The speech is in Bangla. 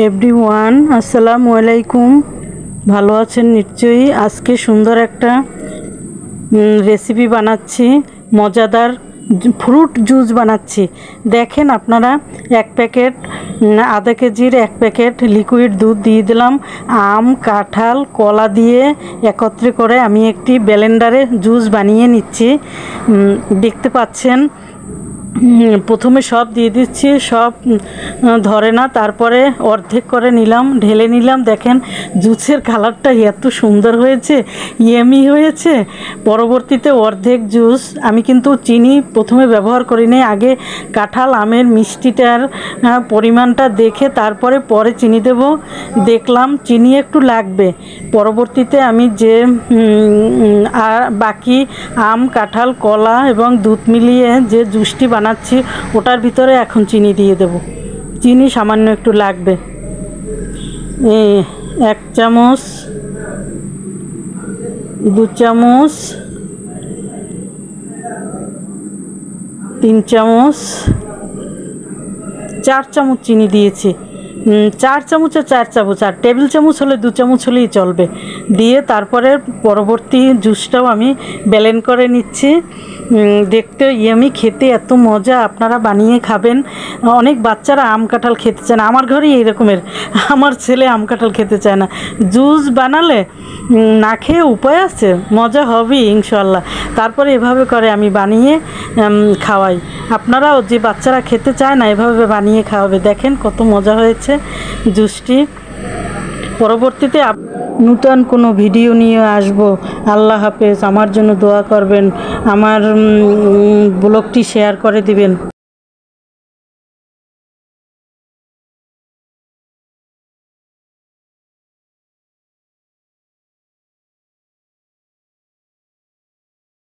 एवरीवन আসসালামু আলাইকুম। ভালো আছেন নিশ্চয়ই। আজকে সুন্দর একটা রেসিপি বানাচ্ছি, মজাদার ফ্রুট জুস বানাচ্ছি। দেখেন আপনারা, এক প্যাকেট আধা কেজির এক প্যাকেট লিকুইড দুধ দিয়ে দিলাম। আম, কাঁঠাল, কলা দিয়ে একত্রে করে আমি একটি ব্লেন্ডারে জুস বানিয়ে নিচ্ছি। দেখতে পাচ্ছেন, প্রথমে সব দিয়ে দিচ্ছি, সব ধরে না, তারপরে অর্ধেক করে নিলাম, ঢেলে নিলাম। দেখেন জুসের কালারটা এত সুন্দর হয়েছে, ইয়েমি হয়েছে। পরবর্তীতে অর্ধেক জুস আমি কিন্তু চিনি প্রথমে ব্যবহার করিনি, আগে কাঁঠাল আমের মিষ্টিটার পরিমাণটা দেখে তারপরে পরে চিনি দেব। দেখলাম চিনি একটু লাগবে। পরবর্তীতে আমি যে আর বাকি আম, কাঁঠাল, কলা এবং দুধ মিলিয়ে যে জুসটি বানাচ্ছি ওটার ভিতরে এখন চিনি দিয়ে দেব। চিনি সামান্য একটু লাগবে, 1 চামচ, 2 চামচ, 3 চামচ, 4 চামচ চিনি দিয়েছি। 4 চামচ আর 4 চামচ, আর টেবিল চামচ হলে 2 চামচ হলেই চলবে। দিয়ে তারপরে পরবর্তী জুসটাও আমি ব্লেন্ড করে নিচ্ছি। দেখতে ইয়ামি, খেতে এত মজা, আপনারা বানিয়ে খাবেন। অনেক বাচ্চারা আম কাঁঠাল খেতে চায় না, আমার ঘরেই এই রকমের। আমার ছেলে আম কাঁঠাল খেতে চায় না। জুস বানালে না খেয়ে উপায় আছে, মজা হবেই ইনশাল্লাহ। তারপরে এভাবে করে আমি বানিয়ে খাওয়াই। আপনারাও, যে বাচ্চারা খেতে চায় না, এভাবে বানিয়ে খাওয়াবে। দেখেন কত মজা হয়েছে জুসটি। পরবর্তীতে নূতন কোনো ভিডিও নিয়ে আসব। আল্লাহ হাফেজ। আমার জন্য দোয়া করবেন, আমার ব্লগটি শেয়ার করে দিবেন।